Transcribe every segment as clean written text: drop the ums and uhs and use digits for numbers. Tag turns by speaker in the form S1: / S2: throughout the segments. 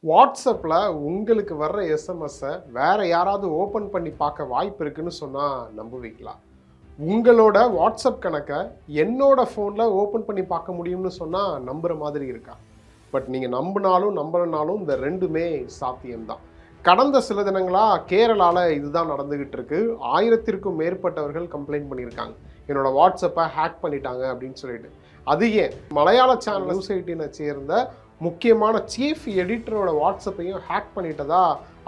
S1: வாட்ஸ்அப்பில் உங்களுக்கு வர்ற எஸ்எம்எஸ்ஸை வேறு யாராவது ஓப்பன் பண்ணி பார்க்க வாய்ப்பு இருக்குன்னு சொன்னால் நம்புவீங்களா? உங்களோட வாட்ஸ்அப் கணக்கை என்னோட ஃபோனில் ஓப்பன் பண்ணி பார்க்க முடியும்னு சொன்னால் நம்புகிற மாதிரி இருக்கா? பட் நீங்கள் நம்பினாலும் நம்பலனாலும் இந்த ரெண்டுமே சாத்தியம்தான். கடந்த சில தினங்களாக கேரளாவில் இதுதான் நடந்துக்கிட்டு இருக்கு. 1000க்கும் மேற்பட்டவர்கள் கம்ப்ளைண்ட் பண்ணியிருக்காங்க, என்னோட வாட்ஸ்அப்பை ஹேக் பண்ணிட்டாங்க அப்படின்னு சொல்லிட்டு. அது ஏன் மலையாள சேனல் நியூஸ் 18 சேர்ந்த முக்கியமான சீஃப் எடிட்டரோட வாட்ஸ்அப்பையும் ஹேக் பண்ணிட்டதா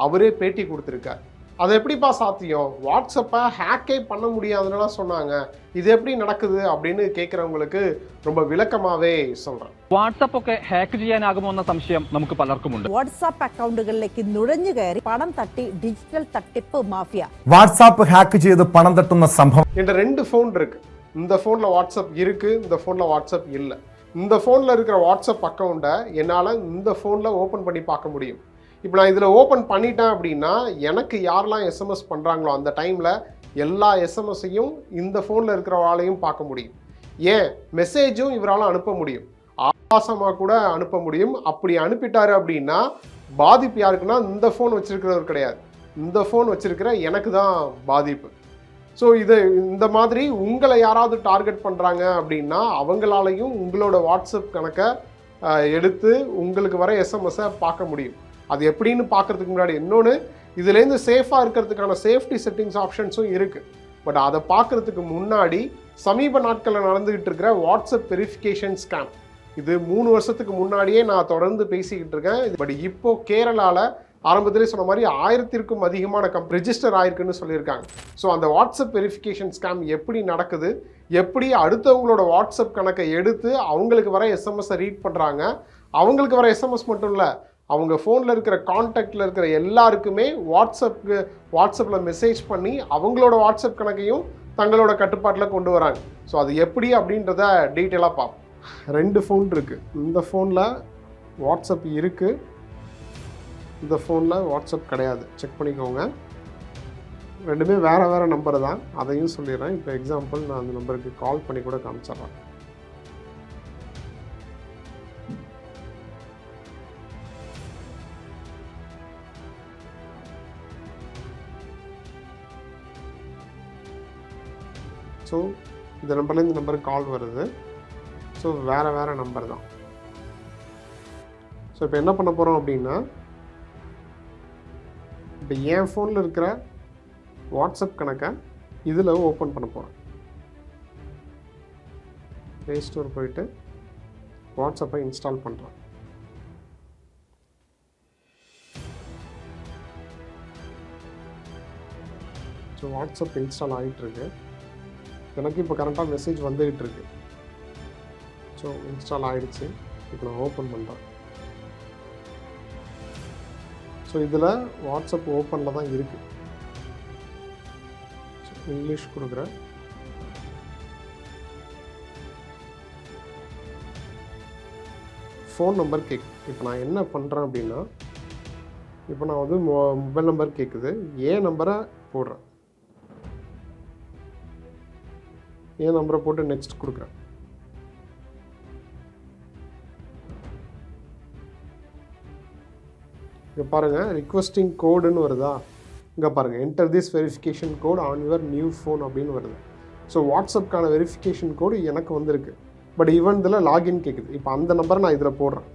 S1: அவரே பேட்டி கொடுத்துருக்கார். அது எப்படிப்பா சாத்தியம்? வாட்ஸ்அப்பை ஹேக்கே பண்ண முடியாதுன்னு சொன்னாங்க, இது எப்படி நடக்குது அப்படின்னு கேட்குறவங்களுக்கு ரொம்ப விளக்கமாகவே சொல்கிறேன்.
S2: വാട്സ്ആപ്പ് ഒക്കെ ഹാക്ക് ചെയ്യാനാകുമോ എന്ന സംശയം നമുക്ക് പലർക്കുമുണ്ട്.
S3: വാട്സ്ആപ്പ് അക്കൗണ്ടുകളിലേക്ക് നുഴഞ്ഞു കയറി പണം തട്ടി ഡിജിറ്റൽ തട്ടിപ്പ് മാഫിയ.
S4: വാട്സ്ആപ്പ് ഹാക്ക് ചെയ്ത് പണം തട്ടുന്ന സംഭവം.
S1: என்ற 2 ஃபோன் இருக்கு. இந்த ஃபோனில் வாட்ஸ்அப் இருக்கு, இந்த ஃபோனில் வாட்ஸ்அப் இல்லை. இந்த ஃபோனில் இருக்கிற வாட்ஸ்அப் அக்கௌண்ட்டை என்னால் இந்த ஃபோனில் ஓப்பன் பண்ணி பார்க்க முடியும். இப்போ நான் இதில் ஓப்பன் பண்ணிட்டேன் அப்படின்னா எனக்கு யாரெல்லாம் எஸ்எம்எஸ் பண்ணுறாங்களோ அந்த டைமில் எல்லா எஸ்எம்எஸ்ஸையும் இந்த ஃபோனில் இருக்கிறவாளையும் பார்க்க முடியும். ஏன் மெசேஜும் இவரால் அனுப்ப முடியும், ஆபாசமாக கூட அனுப்ப முடியும். அப்படி அனுப்பிட்டாரு அப்படின்னா பாதிப்பு யாருக்குன்னா இந்த ஃபோன் வச்சிருக்கிறவர் கிடையாது, இந்த ஃபோன் வச்சிருக்கிற எனக்கு தான் பாதிப்பு. ஸோ இந்த மாதிரி உங்களை யாராவது டார்கெட் பண்ணுறாங்க அப்படின்னா அவங்களாலையும் உங்களோட வாட்ஸ்அப் கணக்கை எடுத்து உங்களுக்கு வர எஸ்எம்எஸ்ஸை பார்க்க முடியும். அது எப்படின்னு பார்க்குறதுக்கு முன்னாடி இன்னொன்று, இதுலேருந்து சேஃபாக இருக்கிறதுக்கான சேஃப்டி செட்டிங்ஸ் ஆப்ஷன்ஸும் இருக்குது. பட் அதை பார்க்குறதுக்கு முன்னாடி சமீப நாட்களில் நடந்துக்கிட்டு இருக்கிற வாட்ஸ்அப் வெரிஃபிகேஷன் ஸ்கேம், இது 3 வருஷத்துக்கு முன்னாடியே நான் தொடர்ந்து பேசிக்கிட்டு இருக்கேன். பட் இப்போது கேரளாவில் ஆரம்பத்திலே சொன்ன மாதிரி 1000க்கும் அதிகமான ரெஜிஸ்டர் ஆயிருக்குன்னு சொல்லியிருக்காங்க. ஸோ அந்த வாட்ஸ்அப் வெரிஃபிகேஷன் ஸ்கேம் எப்படி நடக்குது, எப்படி அடுத்தவங்களோட வாட்ஸ்அப் கணக்கை எடுத்து அவங்களுக்கு வர எஸ்எம்எஸ்ஸை ரீட் பண்ணுறாங்க, அவங்களுக்கு வர எஸ்எம்எஸ் மட்டும் இல்லை, அவங்க ஃபோனில் இருக்கிற கான்டாக்டில் இருக்கிற எல்லாருக்குமே வாட்ஸ்அப்பில் மெசேஜ் பண்ணி அவங்களோட வாட்ஸ்அப் கணக்கையும் தங்களோட கட்டுப்பாட்டில் கொண்டு வராங்க. ஸோ அது எப்படி அப்படின்றத டீட்டெயிலாக பார்ப்போம். 2 ஃபோன் இருக்குது. இந்த ஃபோனில் வாட்ஸ்அப் இருக்குது, இந்த ஃபோனில் வாட்ஸ்அப் கிடையாது. செக் பண்ணிக்கோங்க. ரெண்டுமே வேறு நம்பர் தான், அதையும் சொல்லிடுறேன். இப்போ எக்ஸாம்பிள் நான் அந்த நம்பருக்கு கால் பண்ணி கூட காமிச்சிட்றேன். ஸோ இந்த நம்பர்லேருந்து இந்த நம்பருக்கு கால் வருது. ஸோ வேறு நம்பர் தான். ஸோ இப்போ என்ன பண்ண போகிறோம் அப்படின்னா, இப்போ என் ஃபோனில் இருக்கிற வாட்ஸ்அப் கணக்கை இதில் ஓப்பன் பண்ண போகிறேன். ப்ளே ஸ்டோர் போயிட்டு வாட்ஸ்அப்பை இன்ஸ்டால் பண்ணுறேன். ஸோ வாட்ஸ்அப் இன்ஸ்டால் ஆகிட்டுருக்கு. எனக்கு இப்போ கரெக்டாக மெசேஜ் வந்துக்கிட்டு இருக்கு. ஸோ இன்ஸ்டால் ஆகிடுச்சு. இப்போ நான் ஓப்பன் பண்ணுறேன். ஸோ இதில் வாட்ஸ்அப் ஓப்பனில் தான் இருக்குது. ஸோ இங்கிலீஷ் கொடுக்குறேன். ஃபோன் நம்பர் கேட்குது. இப்போ நான் என்ன பண்ணுறேன் அப்படின்னா, இப்போ நான் வந்து மொபைல் நம்பர் கேட்குது, ஏன் நம்பரை போடுறேன். ஏன் நம்பரை போட்டு நெக்ஸ்ட் கொடுக்குறேன். இங்கே பாருங்கள், ரிக்வெஸ்டிங் கோடுன்னு வருதா? இங்கே பாருங்கள், enter this verification code on your new phone அப்படின்னு வருது. ஸோ வாட்ஸ்அப்கான வெரிஃபிகேஷன் கோடு எனக்கு வந்திருக்கு. பட் ஈவன் இதில் லாகின் கேட்குது. இப்போ அந்த நம்பரை நான் இதில் போடுறேன்.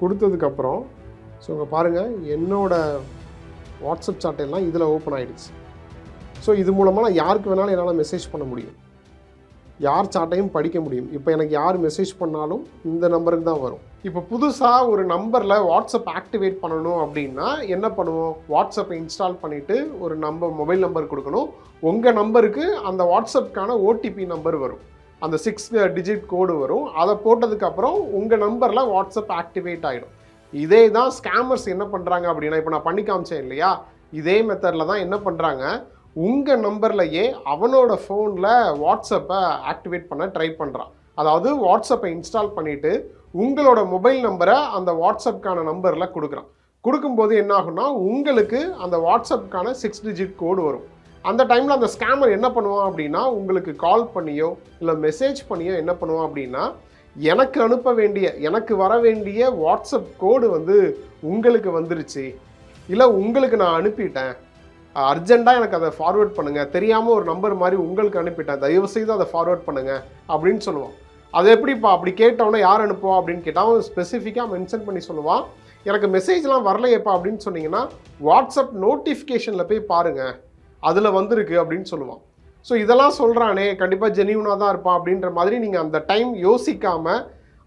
S1: கொடுத்ததுக்கப்புறம் ஸோ இங்கே பாருங்கள், என்னோடய வாட்ஸ்அப் சாட் எல்லாம் இதில் ஓப்பன் ஆகிடுச்சு. ஸோ இது மூலமாக நான் யாருக்கு வேணாலும் என்னால் மெசேஜ் பண்ண முடியும், யார் சாட்டையும் படிக்க முடியும். இப்போ எனக்கு யார் மெசேஜ் பண்ணாலும் இந்த நம்பருக்கு தான் வரும். இப்போ புதுசாக ஒரு நம்பரில் வாட்ஸ்அப் ஆக்டிவேட் பண்ணணும் அப்படின்னா என்ன பண்ணுவோம்? வாட்ஸ்அப்பை இன்ஸ்டால் பண்ணிவிட்டு ஒரு மொபைல் நம்பர் கொடுக்கணும். உங்கள் நம்பருக்கு அந்த வாட்ஸ்அப்புக்கான ஓடிபி நம்பர் வரும், அந்த 6 டிஜிட் கோடு வரும். அதை போட்டதுக்கப்புறம் உங்கள் நம்பரில் வாட்ஸ்அப் ஆக்டிவேட் ஆகிடும். இதே தான் ஸ்கேமர்ஸ் என்ன பண்ணுறாங்க அப்படின்னா, இப்போ நான் பண்ணி காமிச்சேன் இல்லையா, இதே மெத்தடில் தான் என்ன பண்ணுறாங்க, உங்கள் நம்பர்லையே அவனோட ஃபோனில் வாட்ஸ்அப்பை ஆக்டிவேட் பண்ண ட்ரை பண்ணுறான். அதாவது வாட்ஸ்அப்பை இன்ஸ்டால் பண்ணிவிட்டு உங்களோட மொபைல் நம்பரை அந்த வாட்ஸ்அப்புக்கான நம்பரில் கொடுக்குறான். கொடுக்கும்போது என்ன ஆகும்னா, உங்களுக்கு அந்த வாட்ஸ்அப்புக்கான 6 டிஜிட் கோடு வரும். அந்த டைமில் அந்த ஸ்கேமர் என்ன பண்ணுவான் அப்படின்னா, உங்களுக்கு கால் பண்ணியோ இல்லை மெசேஜ் பண்ணியோ என்ன பண்ணுவான் அப்படின்னா, எனக்கு அனுப்ப வேண்டிய, எனக்கு வர வேண்டிய வாட்ஸ்அப் கோடு வந்து உங்களுக்கு வந்துருச்சு, இல்லை உங்களுக்கு நான் அனுப்பிட்டேன், அர்ஜெண்ட்டாக எனக்கு அதை ஃபார்வேர்ட் பண்ணுங்கள், தெரியாமல் ஒரு நம்பர் மாதிரி உங்களுக்கு அனுப்பிட்டேன், தயவு செய்து அதை ஃபார்வேர்ட் பண்ணுங்கள் அப்படின்னு சொல்லுவான். அது எப்படிப்பா அப்படி கேட்டவொன்னே யார் அனுப்புவா அப்படின்னு கேட்டால் அவன் ஸ்பெசிஃபிக்காக மென்ஷன் பண்ணி சொல்லுவான், எனக்கு மெசேஜ்லாம் வரலையேப்பா அப்படின்னு சொன்னீங்கன்னா வாட்ஸ்அப் நோட்டிஃபிகேஷனில் போய் பாருங்கள், அதில் வந்திருக்கு அப்படின்னு சொல்லுவான். ஸோ இதெல்லாம் சொல்கிறானே கண்டிப்பாக ஜெனியூனாக தான் இருப்பான் அப்படின்ற மாதிரி நீங்கள் அந்த டைம் யோசிக்காமல்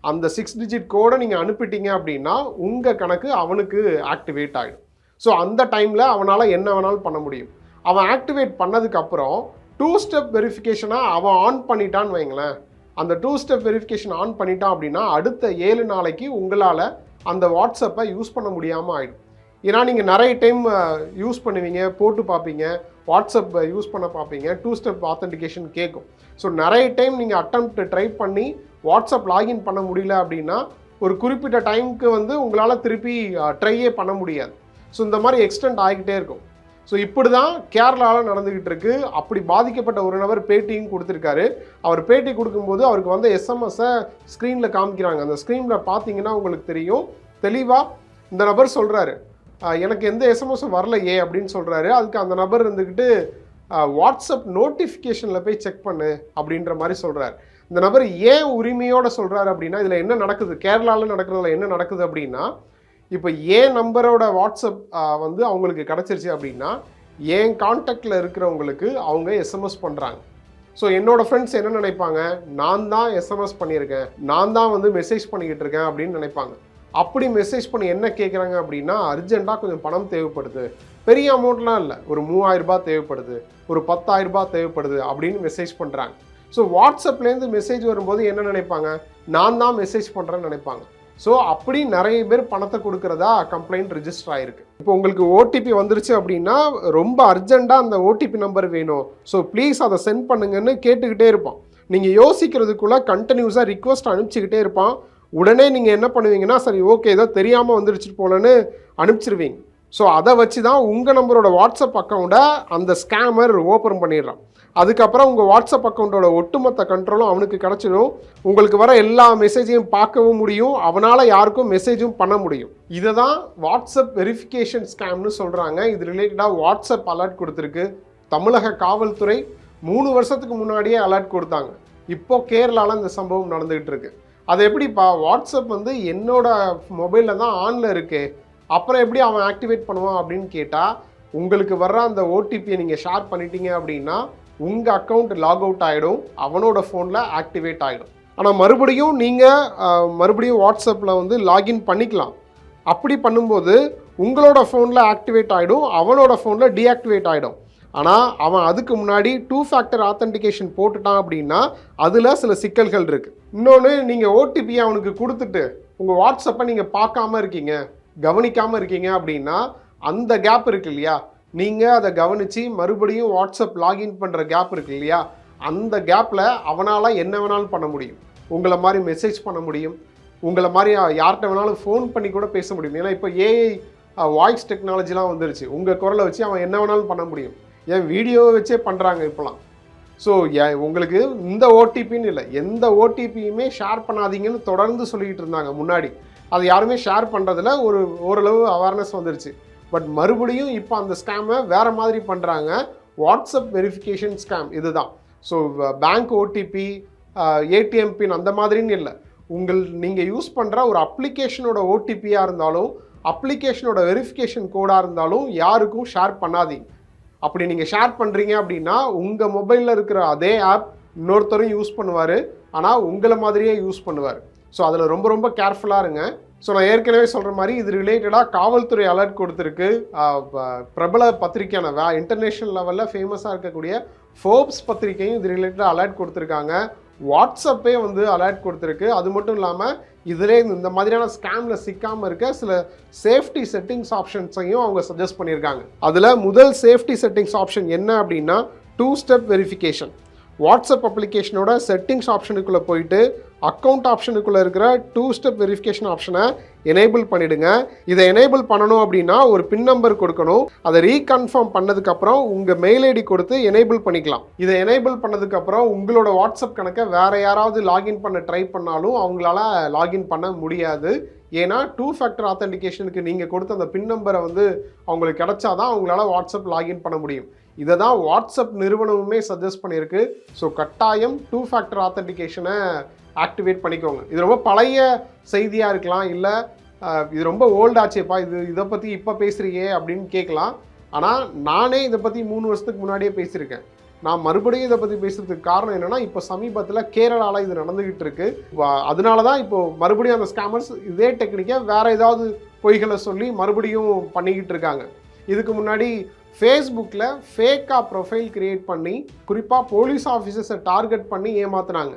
S1: அந்த 6 டிஜிட் கோடை நீங்கள் அனுப்பிட்டீங்க அப்படின்னா உங்கள் கணக்கு அவனுக்கு ஆக்டிவேட் ஆகிடும். ஸோ அந்த டைமில் அவனால் என்ன வேணாலும் பண்ண முடியும். அவன் ஆக்டிவேட் பண்ணதுக்கப்புறம் 2 ஸ்டெப் வெரிஃபிகேஷனாக அவன் ஆன் பண்ணிட்டான்னு வைங்களேன், அந்த 2 ஸ்டெப் வெரிஃபிகேஷன் ஆன் பண்ணிட்டான் அப்படின்னா அடுத்த 7 நாளைக்கு உங்களால் அந்த வாட்ஸ்அப்பை யூஸ் பண்ண முடியாமல் ஆகிடும். ஏன்னா நீங்கள் நிறைய டைம் யூஸ் பண்ணுவீங்க, போட்டு பார்ப்பீங்க, வாட்ஸ்அப் யூஸ் பண்ண பார்ப்பீங்க, 2 ஸ்டெப் ஆத்தென்டிகேஷன் கேட்கும். ஸோ நிறைய டைம் நீங்கள் அட்டெம்ப்ட் ட்ரை பண்ணி வாட்ஸ்அப் லாகின் பண்ண முடியல அப்படின்னா ஒரு குறிப்பிட்ட டைமுக்கு வந்து உங்களால் திருப்பி ட்ரையே பண்ண முடியாது. ஸோ இந்த மாதிரி எக்ஸ்டெண்ட் ஆகிக்கிட்டே இருக்கும். ஸோ இப்படி தான் கேரளாவில் நடந்துக்கிட்டு இருக்கு. அப்படி பாதிக்கப்பட்ட ஒரு நபர் பேட்டியும் கொடுத்துருக்காரு. அவர் பேட்டி கொடுக்கும்போது அவருக்கு வந்து எஸ்எம்எஸை ஸ்க்ரீனில் காமிக்கிறாங்க. அந்த ஸ்க்ரீனில் பார்த்தீங்கன்னா உங்களுக்கு தெரியும் தெளிவாக இந்த நபர் சொல்கிறாரு, எனக்கு எந்த எஸ்எம்எஸும் வரலையே அப்படின்னு சொல்கிறாரு. அதுக்கு அந்த நபர் இருந்துக்கிட்டு வாட்ஸ்அப் நோட்டிஃபிகேஷனில் போய் செக் பண்ணு அப்படின்ற மாதிரி சொல்கிறார். இந்த நபர் ஏன் உரிமையோடு சொல்கிறாரு அப்படின்னா இதில் என்ன நடக்குது, கேரளாவில் நடக்கிறதுல என்ன நடக்குது அப்படின்னா, இப்போ ஏன் நம்பரோட வாட்ஸ்அப் வந்து அவங்களுக்கு கிடச்சிருச்சு அப்படின்னா ஏன் கான்டாக்டில் இருக்கிறவங்களுக்கு அவங்க எஸ்எம்எஸ் பண்ணுறாங்க. ஸோ என்னோடய ஃப்ரெண்ட்ஸ் என்ன நினைப்பாங்க, நான் தான் எஸ்எம்எஸ் பண்ணியிருக்கேன், நான் தான் வந்து மெசேஜ் பண்ணிக்கிட்டு இருக்கேன் அப்படின்னு நினைப்பாங்க. அப்படி மெசேஜ் பண்ணி என்ன கேட்குறாங்க அப்படின்னா அர்ஜெண்ட்டாக கொஞ்சம் பணம் தேவைப்படுது, பெரிய அமௌண்ட்லாம் இல்லை, ஒரு 3000 ரூபாய் தேவைப்படுது, ஒரு 10,000 ரூபாய் தேவைப்படுது அப்படின்னு மெசேஜ் பண்ணுறாங்க. ஸோ வாட்ஸ்அப்லேருந்து மெசேஜ் வரும்போது என்ன நினைப்பாங்க, நான் தான் மெசேஜ் பண்ணுறேன்னு நினைப்பாங்க. ஸோ அப்படி நிறைய பேர் பணத்தை கொடுக்குறதா கம்ப்ளைண்ட் ரிஜிஸ்டர் ஆகிருக்கு. இப்போ உங்களுக்கு ஓடிபி வந்துருச்சு அப்படின்னா ரொம்ப அர்ஜெண்ட்டாக அந்த ஓடிபி நம்பர் வேணும், ஸோ ப்ளீஸ் அதை சென்ட் பண்ணுங்கன்னு கேட்டுக்கிட்டே இருப்பான். நீங்கள் யோசிக்கிறதுக்குள்ளே கண்டினியூஸாக ரிக்வஸ்ட் அனுப்பிச்சிக்கிட்டே இருப்பான். உடனே நீங்கள் என்ன பண்ணுவீங்கன்னா சரி ஓகே ஏதோ தெரியாமல் வந்துருச்சு போலன்னு அனுப்பிச்சிருவீங்க. ஸோ அதை வச்சு தான் உங்கள் நம்பரோட வாட்ஸ்அப் அக்கௌண்ட்டை அந்த ஸ்கேமர் ஓப்பன் பண்ணிடுறான். அதுக்கப்புறம் உங்கள் வாட்ஸ்அப் அக்கௌண்ட்டோட ஒட்டுமொத்த கண்ட்ரோலும் அவனுக்கு கிடச்சிடும். உங்களுக்கு வர எல்லா மெசேஜையும் பார்க்கவும் முடியும், அவனால் யாருக்கும் மெசேஜும் பண்ண முடியும். இதை தான் வாட்ஸ்அப் வெரிஃபிகேஷன் ஸ்கேம்னு சொல்கிறாங்க. இது ரிலேட்டடாக வாட்ஸ்அப் அலர்ட் கொடுத்துருக்கு. தமிழக காவல்துறை 3 வருஷத்துக்கு முன்னாடியே அலர்ட் கொடுத்தாங்க. இப்போது கேரளாவில் இந்த சம்பவம் நடந்துகிட்டு இருக்கு. அது எப்படிப்பா, வாட்ஸ்அப் வந்து என்னோட மொபைலில் தான் ஆனில் இருக்குது, அப்புறம் எப்படி அவன் ஆக்டிவேட் பண்ணுவான் அப்படின்னு கேட்டால் உங்களுக்கு வர்ற அந்த ஓடிபியை நீங்கள் ஷேர் பண்ணிட்டீங்க அப்படின்னா உங்கள் அக்கௌண்ட் லாக் அவுட் ஆகிடும், அவனோட ஃபோனில் ஆக்டிவேட் ஆகிடும். ஆனால் மறுபடியும் நீங்கள் வாட்ஸ்அப்பில் வந்து லாகின் பண்ணிக்கலாம். அப்படி பண்ணும்போது உங்களோட ஃபோனில் ஆக்டிவேட் ஆகிடும், அவனோட ஃபோனில் டீஆக்டிவேட் ஆகிடும். ஆனால் அவன் அதுக்கு முன்னாடி 2 ஃபேக்டர் ஆத்தென்டிகேஷன் போட்டுட்டான் அப்படின்னா அதில் சில சிக்கல்கள் இருக்குது. இன்னொன்று, நீங்கள் ஓடிபியை அவனுக்கு கொடுத்துட்டு உங்கள் வாட்ஸ்அப்பை நீங்கள் பார்க்காம இருக்கீங்க, கவனிக்காமல் இருக்கீங்க அப்படின்னா அந்த கேப் இருக்கு இல்லையா, நீங்கள் அதை கவனித்து மறுபடியும் வாட்ஸ்அப் லாகின் பண்ணுற கேப் இருக்கு இல்லையா, அந்த கேப்பில் அவனால் என்ன வேணாலும் பண்ண முடியும். உங்களை மாதிரி மெசேஜ் பண்ண முடியும், உங்களை மாதிரி யார்கிட்ட வேணாலும் ஃபோன் பண்ணி கூட பேச முடியும். ஏன்னா இப்போ ஏஐ வாய்ஸ் டெக்னாலஜிலாம் வந்துருச்சு. உங்கள் குரலை வச்சு அவன் என்ன வேணாலும் பண்ண முடியும். ஏன் வீடியோவை வச்சே பண்ணுறாங்க இப்போலாம். ஸோ உங்களுக்கு இந்த ஓடிபின்னு இல்லை, எந்த ஓடிபியுமே ஷேர் பண்ணாதீங்கன்னு தொடர்ந்து சொல்லிக்கிட்டு இருந்தாங்க முன்னாடி. அது யாருமே ஷேர் பண்ணுறதுல ஓரளவு அவேர்னஸ் வந்துருச்சு. பட் மறுபடியும் இப்போ அந்த ஸ்கேமை வேறு மாதிரி பண்ணுறாங்க. வாட்ஸ்அப் வெரிஃபிகேஷன் ஸ்கேம் இதுதான். ஸோ பேங்க் ஓடிபி, ஏடிஎம் பின் அந்த மாதிரின்னு இல்லை, நீங்கள் யூஸ் பண்ணுற ஒரு அப்ளிகேஷனோட ஓடிபியாக இருந்தாலும் அப்ளிகேஷனோட வெரிஃபிகேஷன் கோடாக இருந்தாலும் யாருக்கும் ஷேர் பண்ணாதீங்க. அப்படி நீங்கள் ஷேர் பண்ணுறீங்க அப்படின்னா உங்கள் மொபைலில் இருக்கிற அதே ஆப் இன்னொருத்தரும் யூஸ் பண்ணுவார், ஆனால் உங்களை மாதிரியே யூஸ் பண்ணுவார். ஸோ அதில் ரொம்ப ரொம்ப கேர்ஃபுல்லாக இருங்க. ஸோ நான் ஏற்கனவே சொல்கிற மாதிரி இது ரிலேட்டடாக காவல்துறை அலர்ட் கொடுத்துருக்கு. பிரபல பத்திரிக்கையான இன்டர்நேஷ்னல் லெவலில் ஃபேமஸாக இருக்கக்கூடிய ஃபோர்ப்ஸ் பத்திரிக்கையும் இது ரிலேட்டடாக அலர்ட் கொடுத்துருக்காங்க. வாட்ஸ்அப்பே வந்து அலர்ட் கொடுத்துருக்கு. அது மட்டும் இல்லாமல் இதிலே இந்த மாதிரியான ஸ்கேமில் சிக்காமல் இருக்க சில சேஃப்டி செட்டிங்ஸ் ஆப்ஷன்ஸையும் அவங்க சஜஸ்ட் பண்ணியிருக்காங்க. அதில் முதல் சேஃப்டி செட்டிங்ஸ் ஆப்ஷன் என்ன அப்படின்னா 2 ஸ்டெப் வெரிஃபிகேஷன். வாட்ஸ்அப் அப்ளிகேஷனோட செட்டிங்ஸ் ஆப்ஷனுக்குள்ளே போயிட்டு அக்கௌண்ட் ஆப்ஷனுக்குள்ளே இருக்கிற 2 ஸ்டெப் வெரிஃபிகேஷன் ஆப்ஷனை எனேபிள் பண்ணிவிடுங்க. இதை எனேபிள் பண்ணணும் அப்படின்னா ஒரு பின் நம்பர் கொடுக்கணும். அதை ரீகன்ஃபார்ம் பண்ணதுக்கப்புறம் உங்கள் மெயில் ஐடி கொடுத்து எனேபிள் பண்ணிக்கலாம். இதை எனேபிள் பண்ணதுக்கப்புறம் உங்களோட வாட்ஸ்அப் கணக்கை வேறு யாராவது லாகின் பண்ண ட்ரை பண்ணாலும் அவங்களால லாகின் பண்ண முடியாது. ஏன்னா 2 ஃபேக்டர் ஆத்தென்டிகேஷனுக்கு நீங்கள் கொடுத்த அந்த பின் நம்பரை வந்து அவங்களுக்கு கிடைச்சாதான் அவங்களால வாட்ஸ்அப் லாகின் பண்ண முடியும். இதை தான் வாட்ஸ்அப் நிறுவனமுமே சஜஸ்ட் பண்ணியிருக்கு. ஸோ கட்டாயம் 2 ஃபேக்டர் ஆத்தென்டிகேஷனை ஆக்டிவேட் பண்ணிக்கோங்க. இது ரொம்ப பழைய செய்தியாக இருக்கலாம், இல்லை இது ரொம்ப ஓல்டாச்சேப்பா, இதை பற்றி இப்போ பேசுகிறீங்க அப்படின்னு கேட்கலாம். ஆனால் நானே இதை பற்றி 3 வருஷத்துக்கு முன்னாடியே பேசியிருக்கேன். நான் மறுபடியும் இதை பற்றி பேசுறதுக்கு காரணம் என்னென்னா, இப்போ சமீபத்தில் கேரளாவில் இது நடந்துக்கிட்டு இருக்கு. அதனால தான் இப்போது மறுபடியும் அந்த ஸ்கேமர்ஸ் இதே டெக்னிக்கை வேறு ஏதாவது பொய்களை சொல்லி மறுபடியும் பண்ணிக்கிட்டு இருக்காங்க. இதுக்கு முன்னாடி ஃபேஸ்புக்கில் ஃபேக்காக ப்ரொஃபைல் க்ரியேட் பண்ணி குறிப்பாக போலீஸ் ஆஃபீஸர்ஸை டார்கெட் பண்ணி ஏமாத்துனாங்க.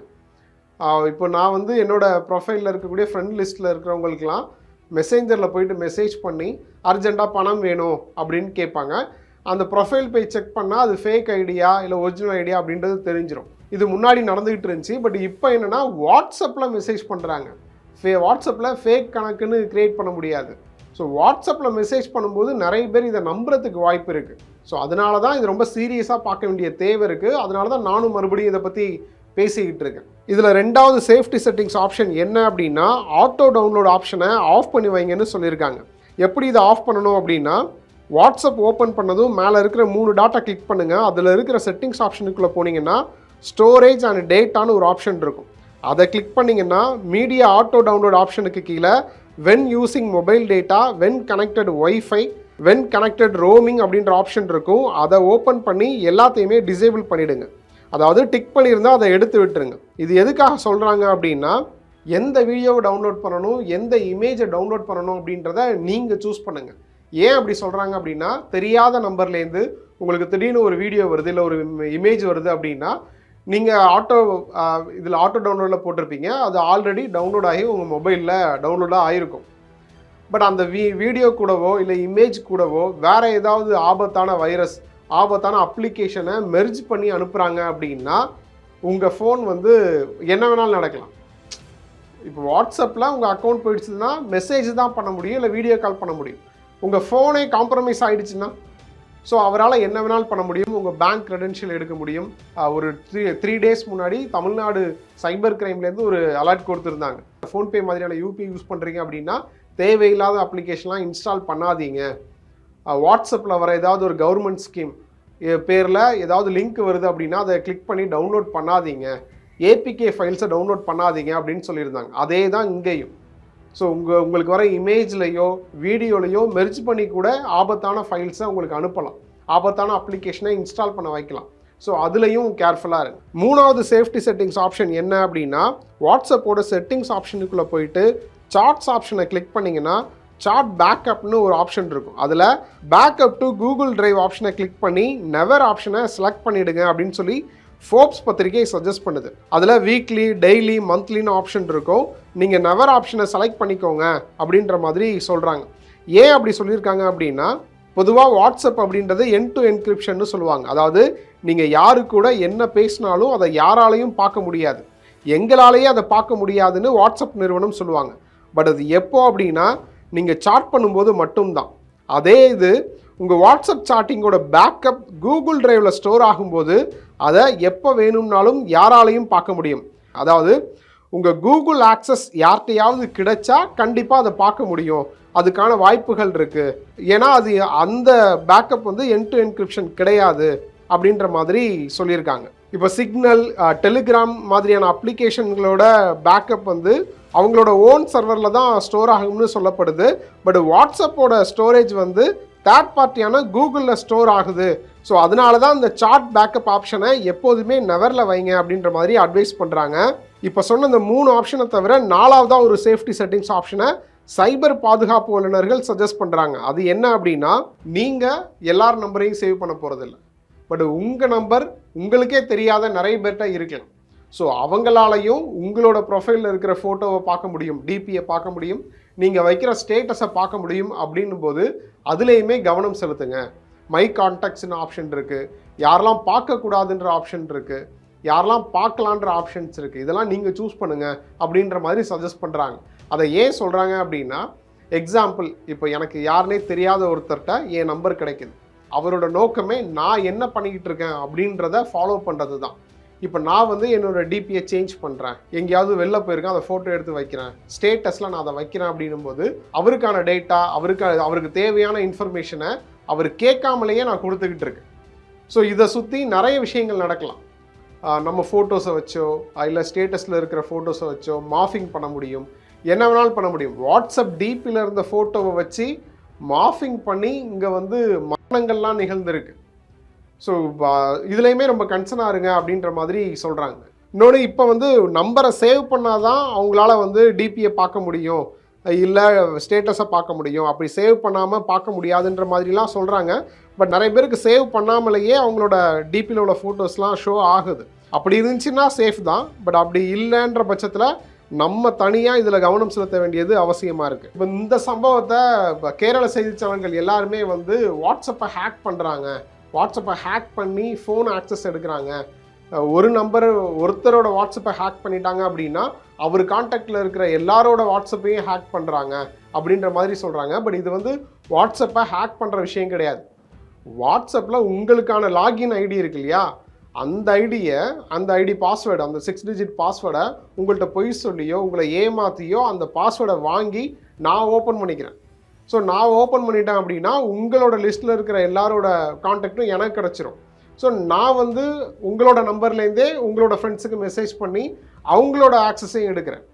S1: இப்போ நான் வந்து என்னோடய ப்ரொஃபைலில் இருக்கக்கூடிய ஃப்ரெண்ட் லிஸ்ட்டில் இருக்கிறவங்களுக்கெல்லாம் மெசேஞ்சரில் போயிட்டு மெசேஜ் பண்ணி அர்ஜெண்ட்டாக பணம் வேணும் அப்படின்னு கேட்பாங்க. அந்த ப்ரொஃபைல் போய் செக் பண்ணால் அது ஃபேக் ஐடியா இல்லை ஒரிஜினல் ஐடியா அப்படின்றது தெரிஞ்சிடும். இது முன்னாடி நடந்துகிட்டு இருந்துச்சு. பட் இப்போ என்னென்னா வாட்ஸ்அப்பில் மெசேஜ் பண்ணுறாங்க. வாட்ஸ்அப்பில் ஃபேக் கணக்குன்னு க்ரியேட் பண்ண முடியாது. ஸோ வாட்ஸ்அப்பில் மெசேஜ் பண்ணும்போது நிறைய பேர் இதை நம்புறதுக்கு வாய்ப்பு இருக்குது. ஸோ அதனால தான் இது ரொம்ப சீரியஸாக பார்க்க வேண்டிய தேவை இருக்குது. அதனால தான் நானும் மறுபடியும் இதை பற்றி பேசிக்கிட்டு இருக்கேன். இதில் 2வது சேஃப்டி செட்டிங்ஸ் ஆப்ஷன் என்ன அப்படின்னா, ஆட்டோ டவுன்லோட் ஆப்ஷனை ஆஃப் பண்ணி வைங்கன்னு சொல்லியிருக்காங்க. எப்படி இதை ஆஃப் பண்ணணும் அப்படின்னா, வாட்ஸ்அப் ஓப்பன் பண்ணதும் மேலே இருக்கிற 3 டாட்டா கிளிக் பண்ணுங்கள். அதில் இருக்கிற செட்டிங்ஸ் ஆப்ஷனுக்குள்ளே போனீங்கன்னா ஸ்டோரேஜ் அண்ட் டேட்டான்னு ஒரு ஆப்ஷன் இருக்கும். அதை கிளிக் பண்ணிங்கன்னா மீடியா ஆட்டோ டவுன்லோட் ஆப்ஷனுக்கு கீழே when using mobile data, when connected wifi, when connected roaming அப்படின்ற ஆப்ஷன் இருக்கும். அதை ஓப்பன் பண்ணி எல்லாத்தையுமே டிசேபிள் பண்ணிவிடுங்க. அதாவது டிக் பண்ணியிருந்தால் அதை எடுத்து விட்டுருங்க. இது எதுக்காக சொல்கிறாங்க அப்படின்னா, எந்த வீடியோவை டவுன்லோட் பண்ணணும், எந்த இமேஜை டவுன்லோட் பண்ணணும் அப்படின்றத நீங்கள் சூஸ் பண்ணுங்கள். ஏன் அப்படி சொல்கிறாங்க அப்படின்னா, தெரியாத நம்பர்லேருந்து உங்களுக்கு திடீர்னு ஒரு வீடியோ வருது, இல்லை ஒரு இமேஜ் வருது அப்படின்னா, நீங்கள் இதில் ஆட்டோ டவுன்லோடில் போட்டிருப்பீங்க. அது ஆல்ரெடி டவுன்லோட் ஆகி உங்கள் மொபைலில் டவுன்லோடாக ஆகிருக்கும். பட் அந்த வீடியோ கூடவோ இல்லை இமேஜ் கூடவோ வேறு ஏதாவது ஆபத்தான வைரஸ், ஆபத்தான அப்ளிகேஷனை மெர்ஜ் பண்ணி அனுப்புகிறாங்க அப்படின்னா உங்கள் ஃபோன் வந்து என்ன வேணாலும் நடக்கலாம். இப்போ வாட்ஸ்அப்பில் உங்கள் அக்கௌண்ட் போயிடுச்சுன்னா மெசேஜ் தான் பண்ண முடியும், இல்லை வீடியோ கால் பண்ண முடியும். உங்கள் ஃபோனே காம்ப்ரமைஸ் ஆகிடுச்சுன்னா ஸோ அவரால் என்ன வேணாலும் பண்ண முடியும். உங்கள் பேங்க் க்ரெடென்ஷியல் எடுக்க முடியும். ஒரு 3 டேஸ் முன்னாடி தமிழ்நாடு சைபர் கிரைம்லேருந்து ஒரு அலர்ட் கொடுத்துருந்தாங்க. ஃபோன்பே மாதிரியான யூபிஐ யூஸ் பண்ணுறீங்க அப்படின்னா தேவையில்லாத அப்ளிகேஷன்லாம் இன்ஸ்டால் பண்ணாதீங்க. வாட்ஸ்அப்பில் வர ஏதாவது ஒரு கவர்மெண்ட் ஸ்கீம் பேரில் ஏதாவது லிங்க் வருது அப்படின்னா அதை கிளிக் பண்ணி டவுன்லோட் பண்ணாதீங்க. ஏபிகே ஃபைல்ஸை டவுன்லோட் பண்ணாதீங்க அப்படின்னு சொல்லியிருந்தாங்க. அதே தான் இங்கேயும். ஸோ உங்களுக்கு வர இமேஜ்லையோ வீடியோலையோ மெர்ஜ் பண்ணி கூட ஆபத்தான ஃபைல்ஸை உங்களுக்கு அனுப்பலாம். ஆபத்தான அப்ளிகேஷனை இன்ஸ்டால் பண்ண வைக்கலாம். ஸோ அதுலேயும் கேர்ஃபுல்லாக இருக்கு. 3வது சேஃப்டி செட்டிங்ஸ் ஆப்ஷன் என்ன அப்படின்னா, வாட்ஸ்அப்போட செட்டிங்ஸ் ஆப்ஷனுக்குள்ளே போயிட்டு சார்ட்ஸ் ஆப்ஷனை கிளிக் பண்ணிங்கன்னா சார்ட் பேக்கப்னு ஒரு ஆப்ஷன் இருக்கும். அதில் பேக்கப் டு கூகுள் டிரைவ் ஆப்ஷனை கிளிக் பண்ணி நெவர் ஆப்ஷனை செலக்ட் பண்ணிவிடுங்க அப்படின்னு சொல்லி ஃபோர்ப்ஸ் பத்திரிகை சஜஸ்ட் பண்ணுது. அதில் வீக்லி, டெய்லி, மந்த்லின்னு ஆப்ஷன் இருக்கும். நீங்கள் நெவர் ஆப்ஷனை செலக்ட் பண்ணிக்கோங்க அப்படின்ற மாதிரி சொல்கிறாங்க. ஏன் அப்படி சொல்லியிருக்காங்க அப்படின்னா, பொதுவாக வாட்ஸ்அப் அப்படின்றது எண்ட் டு என்கிரிப்ஷன்னு சொல்லுவாங்க. அதாவது நீங்கள் யாரு கூட என்ன பேசினாலும் அதை யாராலையும் பார்க்க முடியாது, எங்களாலேயே அதை பார்க்க முடியாதுன்னு வாட்ஸ்அப் நிறுவனம் சொல்லுவாங்க. பட் அது எப்போ அப்படின்னா நீங்கள் சாட் பண்ணும்போது மட்டும்தான். அதே இது உங்கள் வாட்ஸ்அப் சாட்டிங்கோட பேக்கப் கூகுள் டிரைவில் ஸ்டோர் ஆகும்போது அதை எப்போ வேணும்னாலும் யாராலையும் பார்க்க முடியும். அதாவது உங்கள் கூகுள் ஆக்சஸ் யார்கிட்டையாவது கிடைச்சா கண்டிப்பாக அதை பார்க்க முடியும். அதுக்கான வாய்ப்புகள் இருக்குது. ஏன்னா அது அந்த பேக்கப் வந்து எண்ட் டு என்கிரிப்ஷன் கிடையாது அப்படின்ற மாதிரி சொல்லியிருக்காங்க. இப்போ சிக்னல், டெலிகிராம் மாதிரியான அப்ளிகேஷன்களோட பேக்கப் வந்து அவங்களோட ஓன் சர்வரில் தான் ஸ்டோர் ஆகும்னு சொல்லப்படுது. பட் வாட்ஸ்அப்போட ஸ்டோரேஜ் வந்து தேர்ட் பார்ட்டியான கூகுளில் ஸ்டோர் ஆகுது. ஸோ அதனால தான் இந்த சார்ட் பேக்கப் ஆப்ஷனை எப்போதுமே நெவரில் வைங்க அப்படின்ற மாதிரி அட்வைஸ் பண்ணுறாங்க. இப்போ சொன்ன இந்த 3 ஆப்ஷனை தவிர 4வதாக ஒரு சேஃப்டி செட்டிங்ஸ் ஆப்ஷனை சைபர் பாதுகாப்பு வல்லுநர்கள் சஜஸ்ட் பண்ணுறாங்க. அது என்ன அப்படின்னா, நீங்கள் எல்லார் நம்பரையும் சேவ் பண்ண போகிறதில்ல. பட் உங்கள் நம்பர் உங்களுக்கே தெரியாத நிறைய பேர்கிட்ட இருக்கலாம். ஸோ அவங்களாலையும் உங்களோட ப்ரொஃபைலில் இருக்கிற ஃபோட்டோவை பார்க்க முடியும், டிபியை பார்க்க முடியும், நீங்கள் வைக்கிற ஸ்டேட்டஸை பார்க்க முடியும். அப்படின்னும் போது அதுலேயுமே கவனம் செலுத்துங்க. மை கான்டாக்ட்ஸ்னு ஆப்ஷன் இருக்குது, யாரெல்லாம் பார்க்கக்கூடாதுன்ற ஆப்ஷன் இருக்குது, யாரெல்லாம் பார்க்கலான்ற ஆப்ஷன்ஸ் இருக்குது, இதெல்லாம் நீங்கள் சூஸ் பண்ணுங்கள் அப்படின்ற மாதிரி சஜஸ்ட் பண்ணுறாங்க. அதை ஏன் சொல்கிறாங்க அப்படின்னா, எக்ஸாம்பிள் இப்போ எனக்கு யாருனே தெரியாத ஒருத்தர்கிட்ட என் நம்பர் கிடைக்குது. அவரோட நோக்கமே நான் என்ன பண்ணிக்கிட்டு இருக்கேன் அப்படின்றத ஃபாலோ பண்ணுறது தான். இப்போ நான் வந்து என்னோடய டிபியை சேஞ்ச் பண்ணுறேன், எங்கேயாவது வெளில போயிருக்கேன், அதை ஃபோட்டோ எடுத்து வைக்கிறேன், ஸ்டேட்டஸில் நான் அதை வைக்கிறேன் அப்படின்னும்போது அவருக்கான டேட்டா, அவருக்கு தேவையான இன்ஃபர்மேஷனை அவர் கேட்காமலேயே நான் கொடுத்துக்கிட்டு இருக்கேன். ஸோ இதை சுற்றி நிறைய விஷயங்கள் நடக்கலாம். நம்ம ஃபோட்டோஸை வச்சோ இல்லை ஸ்டேட்டஸில் இருக்கிற ஃபோட்டோஸை வச்சோ மார்ஃபிங் பண்ண முடியும், என்ன வேணாலும் பண்ண முடியும். வாட்ஸ்அப் டிபியில் இருந்த ஃபோட்டோவை வச்சு மார்ஃபிங் பண்ணி இங்கே வந்து மரணங்கள்லாம் நிகழ்ந்திருக்கு. ஸோ இதுலேயுமே ரொம்ப கன்சர்னாக இருங்க அப்படின்ற மாதிரி சொல்கிறாங்க. இன்னொன்று, இப்போ வந்து நம்பரை சேவ் பண்ணாதான் அவங்களால வந்து டிபியை பார்க்க முடியும், இல்லை ஸ்டேட்டஸை பார்க்க முடியும். அப்படி சேவ் பண்ணாமல் பார்க்க முடியாதுன்ற மாதிரிலாம் சொல்கிறாங்க. பட் நிறைய பேருக்கு சேவ் பண்ணாமலேயே அவங்களோட டிபியில் உள்ள ஃபோட்டோஸ்லாம் ஷோ ஆகுது. அப்படி இருந்துச்சுன்னா சேஃப் தான். பட் அப்படி இல்லைன்ற பட்சத்தில் நம்ம தனியாக இதில் கவனம் செலுத்த வேண்டியது அவசியமாக இருக்குது. இப்போ இந்த சம்பவத்தை கேரள செய்திச்சாளர்கள் எல்லாருமே வந்து வாட்ஸ்அப்பை ஹேக் பண்ணுறாங்க, வாட்ஸ்அப்பை ஹேக் பண்ணி ஃபோன் ஆக்சஸ் எடுக்கிறாங்க, ஒருத்தரோட வாட்ஸ்அப்பை ஹேக் பண்ணிட்டாங்க அப்படின்னா அவர் கான்டாக்டில் இருக்கிற எல்லாரோட வாட்ஸ்அப்பையும் ஹேக் பண்ணுறாங்க அப்படின்ற மாதிரி சொல்கிறாங்க. பட் இது வந்து வாட்ஸ்அப்பை ஹேக் பண்ணுற விஷயம் கிடையாது. வாட்ஸ்அப்பில் உங்களுக்கான லாகின் ஐடி இருக்கு இல்லையா, அந்த ஐடி பாஸ்வேர்டு, அந்த 6 டிஜிட் பாஸ்வேர்டை உங்கள்கிட்ட பொய் சொல்லியோ உங்களை ஏமாற்றியோ அந்த பாஸ்வேர்டை வாங்கி நான் ஓப்பன் பண்ணிக்கிறேன். ஸோ நான் ஓப்பன் பண்ணிட்டேன் அப்படின்னா உங்களோட லிஸ்ட்டில் இருக்கிற எல்லாரோட கான்டாக்டும் எனக்கு கிடச்சிரும். ஸோ நான் வந்து உங்களோட நம்பர்லேருந்தே உங்களோட ஃப்ரெண்ட்ஸுக்கு மெசேஜ் பண்ணி அவங்களோட ஆக்சஸையும் எடுக்கிறேன்.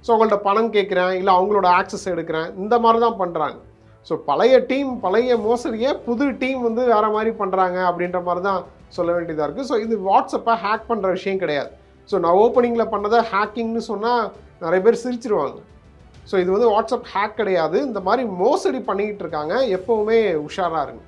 S1: ஸோ உங்கள்கிட்ட பணம் கேட்குறேன், இல்லை அவங்களோட ஆக்சஸ் எடுக்கிறேன், இந்த மாதிரி தான் பண்ணுறாங்க. ஸோ பழைய மோசடியை புது டீம் வந்து வேறு மாதிரி பண்ணுறாங்க அப்படின்ற மாதிரி தான் சொல்ல வேண்டியதாக இருக்குது. ஸோ இது வாட்ஸ்அப்பை ஹேக் பண்ணுற விஷயம் கிடையாது. ஸோ நான் ஓப்பனிங்கில் பண்ணதை ஹேக்கிங்னு சொன்னால் நிறைய பேர் சிரிச்சிருவாங்க. ஸோ இது வந்து வாட்ஸ்அப் ஹேக் கிடையாது. இந்த மாதிரி மோசடி பண்ணிக்கிட்டு இருக்காங்க. எப்போவுமே உஷாராக இருங்க.